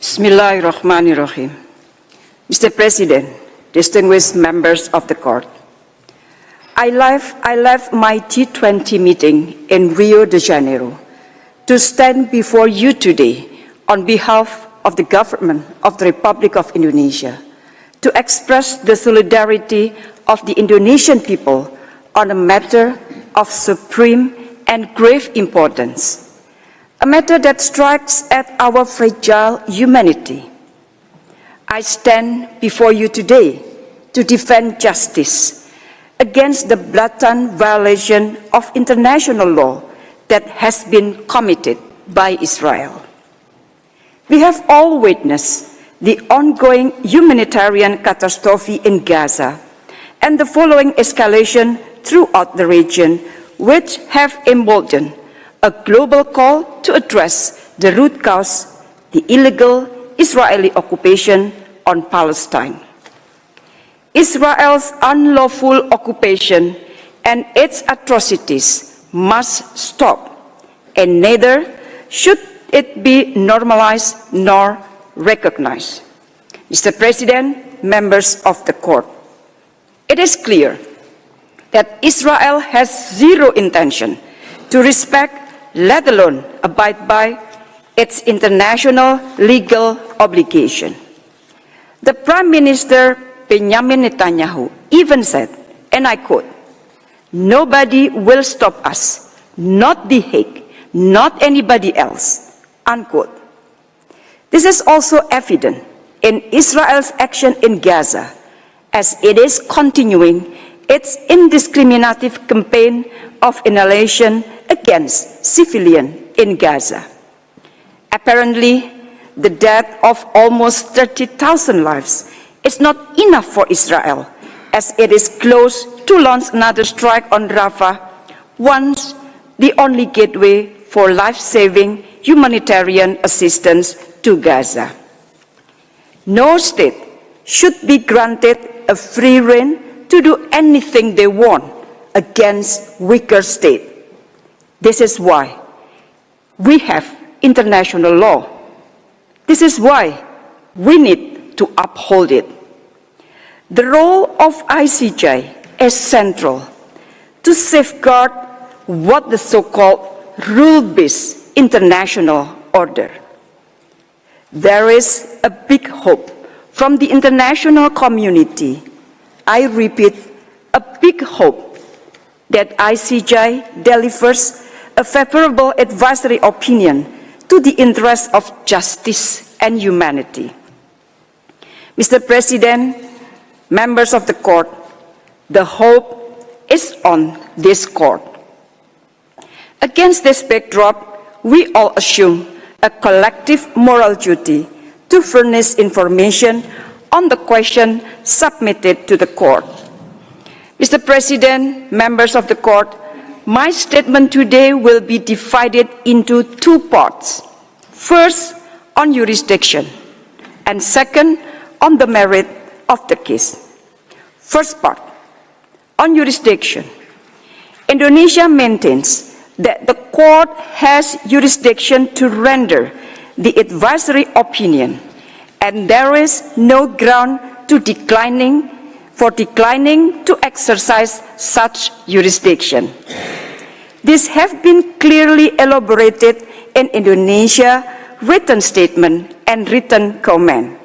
Bismillahirrahmanirrahim. Mr. President, distinguished members of the court, I left my G20 meeting in Rio de Janeiro to stand before you today on behalf of the government of the Republic of Indonesia to express the solidarity of the Indonesian people on a matter of supreme and grave importance, a matter that strikes at our fragile humanity. I stand before you today to defend justice against the blatant violation of international law that has been committed by Israel. We have all witnessed the ongoing humanitarian catastrophe in Gaza and the following escalation throughout the region, which have emboldened a global call to address the root cause, the illegal Israeli occupation on Palestine. Israel's unlawful occupation and its atrocities must stop, and neither should it be normalized nor recognized. Mr. President, members of the court, it is clear that Israel has zero intention to respect, let alone abide by, its international legal obligation. The Prime Minister Benjamin Netanyahu even said, and I quote, "Nobody will stop us, not The Hague, not anybody else," unquote. This is also evident in Israel's action in Gaza, as it is continuing its indiscriminative campaign of annihilation against civilians in Gaza. Apparently, the death of almost 30,000 lives is not enough for Israel, as it is close to launch another strike on Rafah, once the only gateway for life-saving humanitarian assistance to Gaza. No state should be granted a free rein to do anything they want against weaker state. This is why we have international law. This is why we need to uphold it. The role of ICJ is central to safeguard what the so-called rule-based international order. There is a big hope from the international community. I repeat, a big hope that ICJ delivers a favorable advisory opinion to the interests of justice and humanity. Mr. President, members of the court, the hope is on this court. Against this backdrop, we all assume a collective moral duty to furnish information on the question submitted to the court. Mr. President, members of the court, my statement today will be divided into two parts. First, on jurisdiction, and second, on the merit of the case. First part, on jurisdiction. Indonesia maintains that the court has jurisdiction to render the advisory opinion, and there is no ground for declining to exercise such jurisdiction. This has been clearly elaborated in Indonesia written statement and written comment.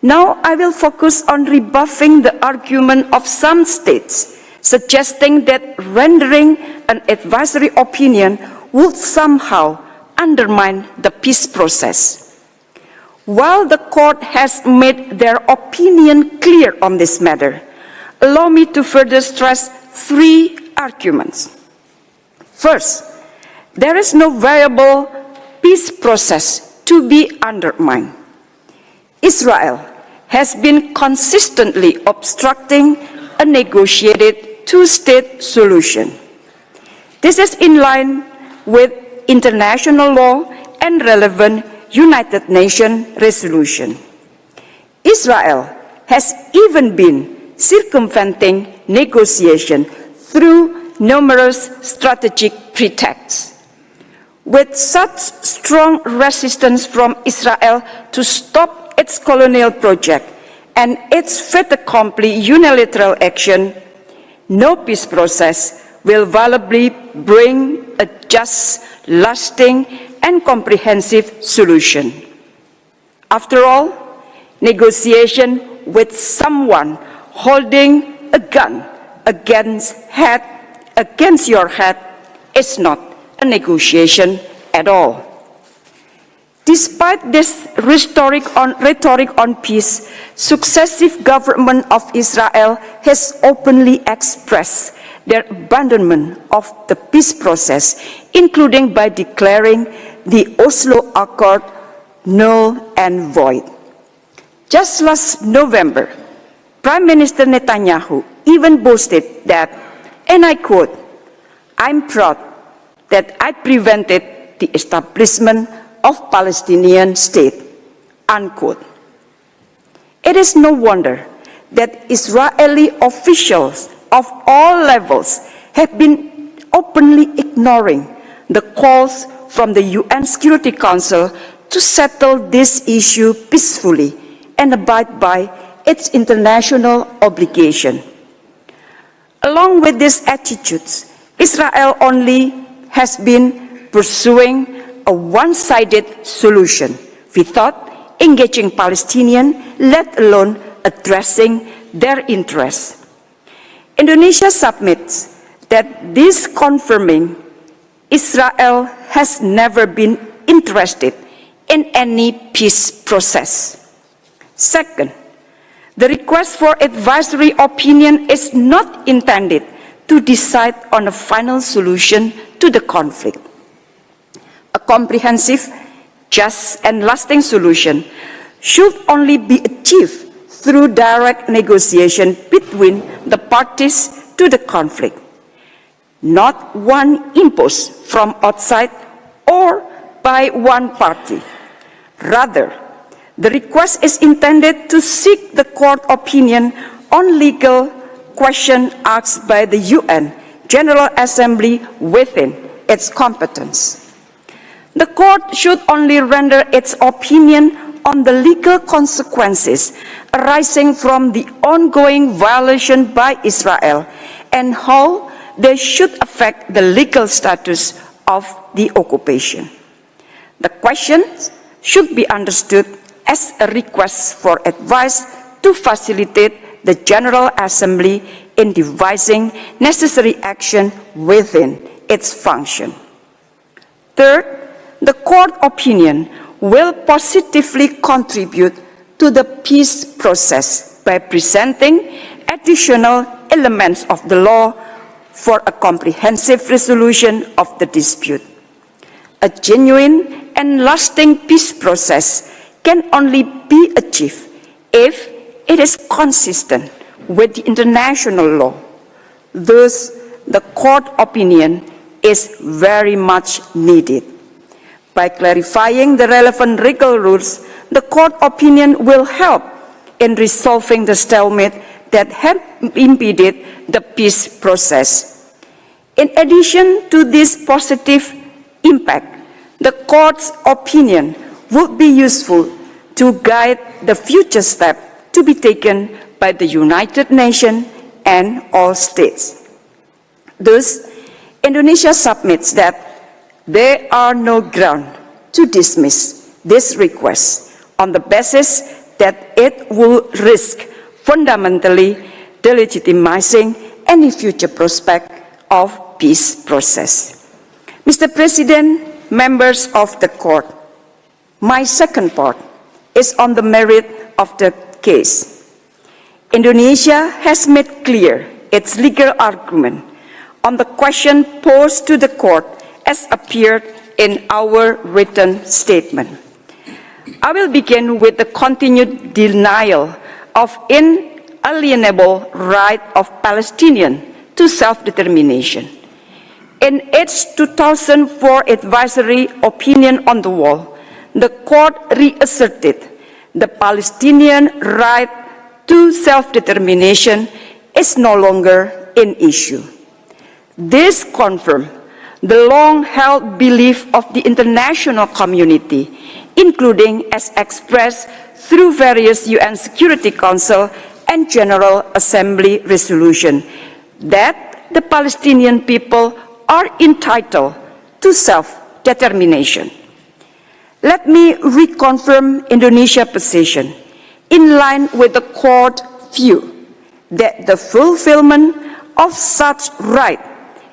Now I will focus on rebuffing the argument of some states, suggesting that rendering an advisory opinion would somehow undermine the peace process. While the court has made their opinion clear on this matter, allow me to further stress three arguments. First, there is no viable peace process to be undermined. Israel has been consistently obstructing a negotiated two-state solution. This is in line with international law and relevant United Nations resolution. Israel has even been circumventing negotiation through numerous strategic pretexts. With such strong resistance from Israel to stop its colonial project and its fait accompli unilateral action, no peace process will validly bring a just, lasting, and comprehensive solution. After all, negotiation with someone holding a gun against your head is not a negotiation at all. Despite this rhetoric on peace, successive government of Israel has openly expressed their abandonment of the peace process, including by declaring the Oslo Accord null and void. Just last November, Prime Minister Netanyahu even boasted that, and I quote, "I'm proud that I prevented the establishment of Palestinian state," unquote. It is no wonder that Israeli officials of all levels have been openly ignoring the calls from the UN Security Council to settle this issue peacefully and abide by its international obligation. Along with these attitudes, Israel only has been pursuing a one-sided solution without engaging Palestinians, let alone addressing their interests. Indonesia submits that this confirming Israel has never been interested in any peace process. Second, the request for advisory opinion is not intended to decide on a final solution to the conflict. A comprehensive, just, and lasting solution should only be achieved through direct negotiation between the parties to the conflict, not one imposed from outside or by one party. Rather, the request is intended to seek the court opinion on legal questions asked by the UN General Assembly within its competence. The court should only render its opinion on the legal consequences arising from the ongoing violation by Israel and how they should affect the legal status of the occupation. The questions should be understood as a request for advice to facilitate the General Assembly in devising necessary action within its function. Third, the court opinion will positively contribute to the peace process by presenting additional elements of the law for a comprehensive resolution of the dispute. A genuine and lasting peace process can only be achieved if it is consistent with the international law. Thus, the court opinion is very much needed. By clarifying the relevant legal rules, the court opinion will help in resolving the stalemate that have impeded the peace process. In addition to this positive impact, the court's opinion would be useful to guide the future step to be taken by the United Nations and all states. Thus, Indonesia submits that there are no grounds to dismiss this request on the basis that it will risk fundamentally delegitimizing any future prospect of peace process. Mr. President, members of the court, my second part is on the merit of the case. Indonesia has made clear its legal argument on the question posed to the court as appeared in our written statement. I will begin with the continued denial of inalienable right of Palestinians to self-determination. In its 2004 advisory opinion on the wall, the court reasserted the Palestinian right to self-determination is no longer an issue. This confirmed the long-held belief of the international community, including as expressed through various UN Security Council and General Assembly resolutions, that the Palestinian people are entitled to self-determination. Let me reconfirm Indonesia's position in line with the court view that the fulfillment of such right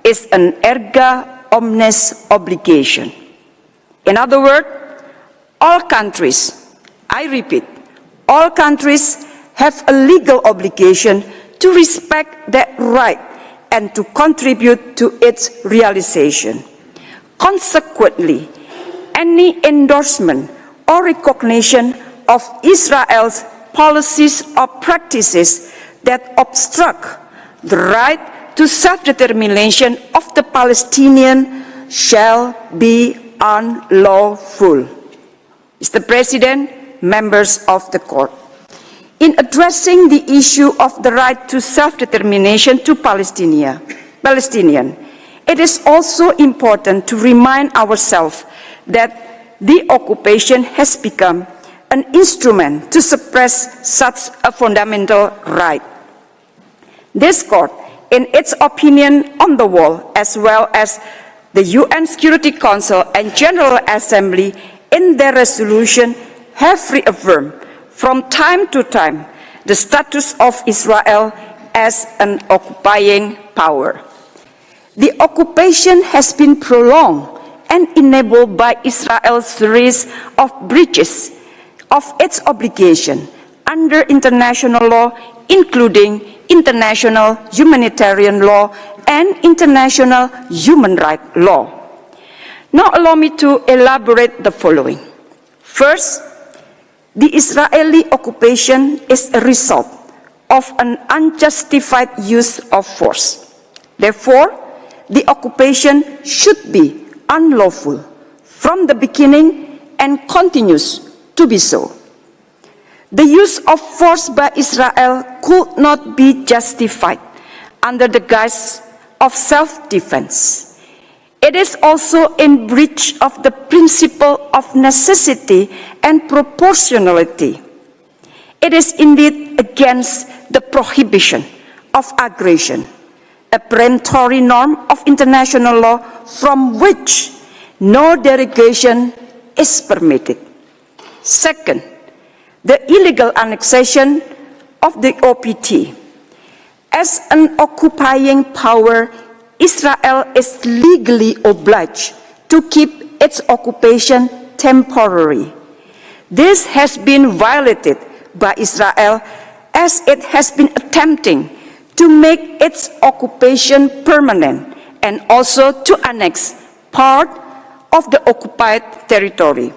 is an erga omnes obligation. In other words, all countries, I repeat, all countries have a legal obligation to respect that right and to contribute to its realization. Consequently, any endorsement or recognition of Israel's policies or practices that obstruct the right to self-determination of the Palestinian shall be unlawful. Mr. President, members of the court, in addressing the issue of the right to self-determination to Palestinian, it is also important to remind ourselves that the occupation has become an instrument to suppress such a fundamental right. This court, in its opinion on the wall, as well as the UN Security Council and General Assembly in their resolution, have reaffirmed from time to time the status of Israel as an occupying power. The occupation has been prolonged and enabled by Israel's series of breaches of its obligation under international law, including international humanitarian law and international human rights law. Now allow me to elaborate the following. First, the Israeli occupation is a result of an unjustified use of force. Therefore, the occupation should be unlawful from the beginning and continues to be so. The use of force by Israel could not be justified under the guise of self-defense. It is also in breach of the principle of necessity and proportionality. It is indeed against the prohibition of aggression, a peremptory norm of international law from which no derogation is permitted. Second, the illegal annexation of the OPT. As an occupying power, Israel is legally obliged to keep its occupation temporary. This has been violated by Israel as it has been attempting to make its occupation permanent and also to annex part of the occupied territory.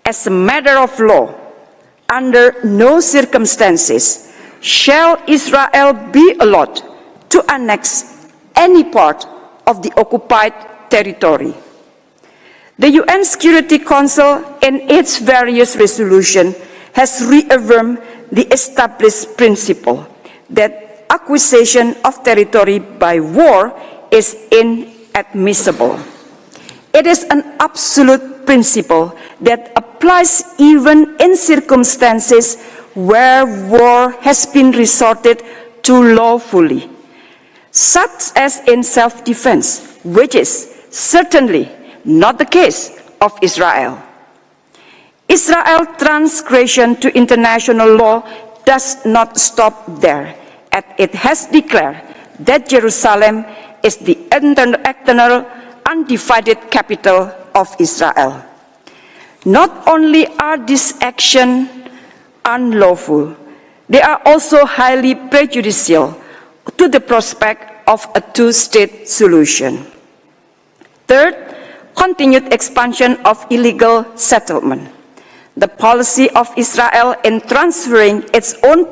As a matter of law, under no circumstances shall Israel be allowed to annex any part of the occupied territory. The UN Security Council, in its various resolutions, has reaffirmed the established principle that acquisition of territory by war is inadmissible. It is an absolute principle that applies even in circumstances where war has been resorted to lawfully, such as in self-defense, which is certainly not the case of Israel. Israel's transgression to international law does not stop there, as it has declared that Jerusalem is the eternal, undivided capital of Israel. Not only are these actions unlawful, they are also highly prejudicial to the prospect of a two-state solution. Third, continued expansion of illegal settlement. The policy of Israel in transferring its own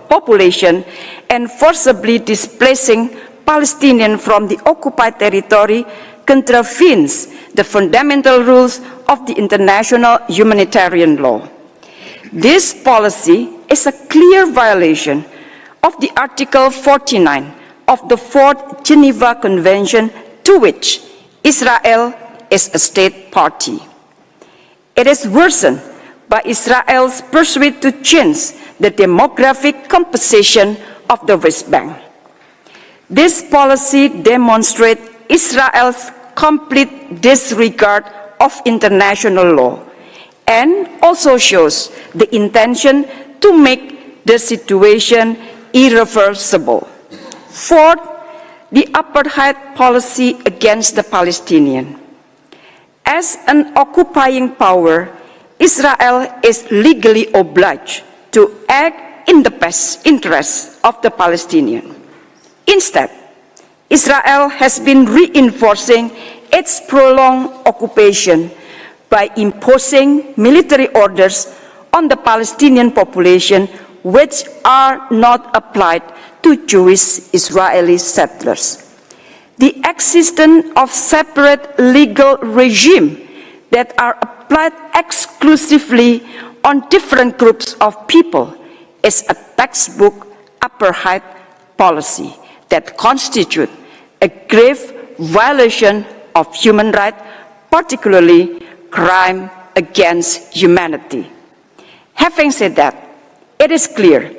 population and forcibly displacing Palestinians from the occupied territory contravenes the fundamental rules of the international humanitarian law. This policy is a clear violation of the Article 49 of the Fourth Geneva Convention to which Israel is a state party. It is worsened by Israel's pursuit to change the demographic composition of the West Bank. This policy demonstrates Israel's complete disregard of international law and also shows the intention to make the situation irreversible. Fourth, the apartheid policy against the Palestinians. As an occupying power, Israel is legally obliged to act in the best interests of the Palestinians. Instead, Israel has been reinforcing its prolonged occupation by imposing military orders on the Palestinian population which are not applied to Jewish Israeli settlers. The existence of separate legal regimes that are applied exclusively on different groups of people is a textbook apartheid policy that constitutes a grave violation of human rights, particularly crime against humanity. Having said that, it is clear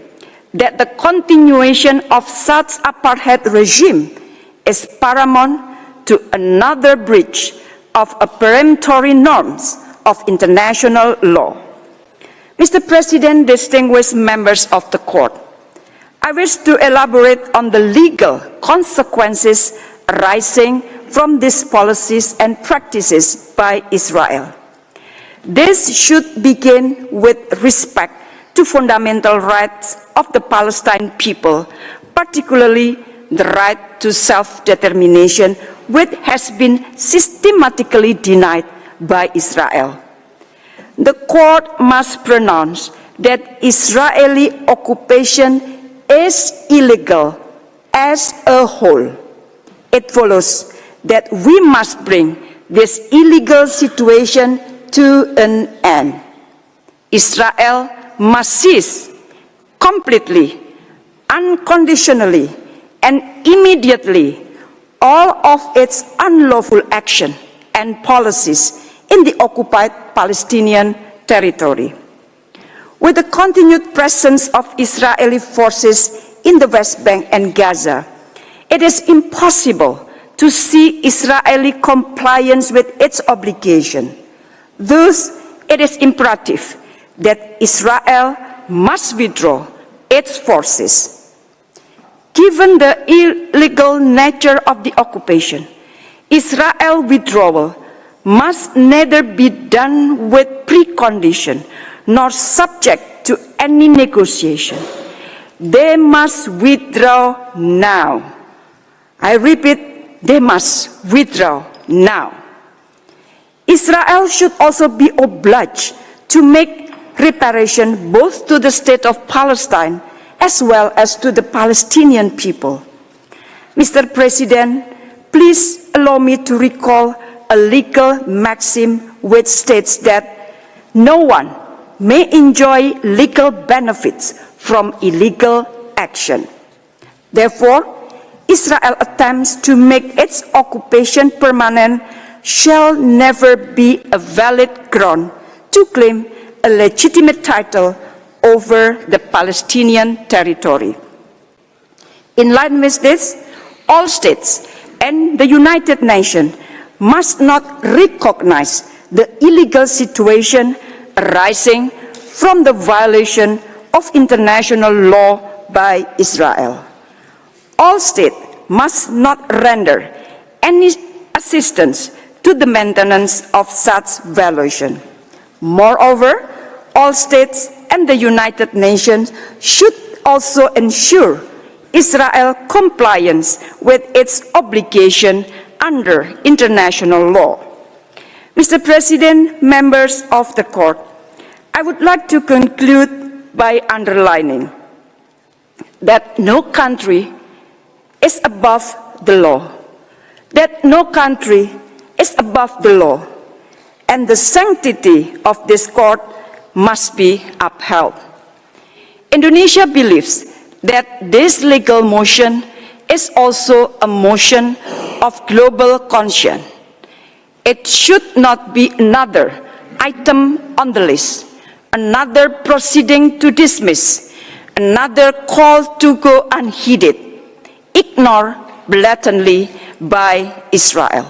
that the continuation of such apartheid regime is paramount to another breach of a peremptory norms of international law. Mr. President, distinguished members of the court, I wish to elaborate on the legal consequences arising from these policies and practices by Israel. This should begin with respect to fundamental rights of the Palestinian people, particularly the right to self-determination, which has been systematically denied by Israel. The court must pronounce that Israeli occupation is illegal as a whole. It follows that we must bring this illegal situation to an end. Israel must cease completely, unconditionally, and immediately all of its unlawful action and policies in the occupied Palestinian territory. With the continued presence of Israeli forces in the West Bank and Gaza, it is impossible to see Israeli compliance with its obligation. Thus, it is imperative that Israel must withdraw its forces. Given the illegal nature of the occupation, Israel withdrawal must neither be done with precondition nor subject to any negotiation. They must withdraw now. I repeat, they must withdraw now. Israel should also be obliged to make reparation both to the state of Palestine as well as to the Palestinian people. Mr. President, please allow me to recall a legal maxim which states that no one may enjoy legal benefits from illegal action. Therefore, Israel attempts to make its occupation permanent shall never be a valid ground to claim a legitimate title over the Palestinian territory. In line with this, all states and the United Nations must not recognize the illegal situation arising from the violation of international law by Israel. All states must not render any assistance to the maintenance of such violation. Moreover, all states and the United Nations should also ensure Israel compliance with its obligation under international law. Mr. President, members of the court, I would like to conclude by underlining that no country is above the law, that no country is above the law, and the sanctity of this court must be upheld. Indonesia believes that this legal motion is also a motion of global conscience. It should not be another item on the list, another proceeding to dismiss, another call to go unheeded, ignored blatantly by Israel.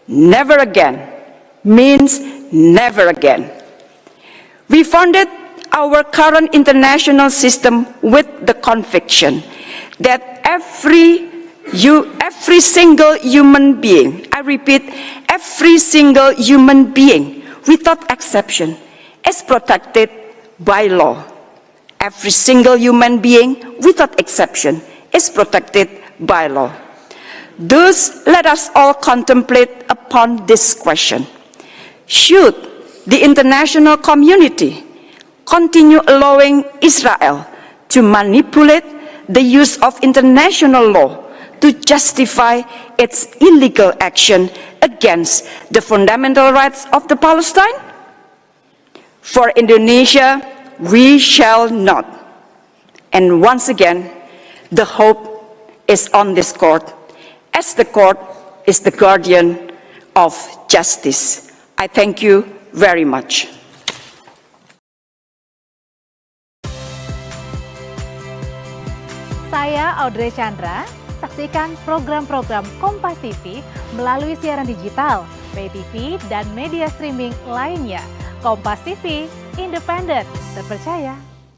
Never again means never again. We founded our current international system with the conviction that every single human being, I repeat, every single human being, without exception, is protected by law. Every single human being, without exception, is protected by law. Thus, let us all contemplate upon this question. Should the international community continue allowing Israel to manipulate the use of international law to justify its illegal action against the fundamental rights of the Palestine? For Indonesia, we shall not. And once again, the hope is on this court, as the court is the guardian of justice. I thank you very much. Saya Audrey Chandra, saksikan program-program Kompas TV melalui siaran digital, pay TV, dan media streaming lainnya. Kompas TV, independen, terpercaya,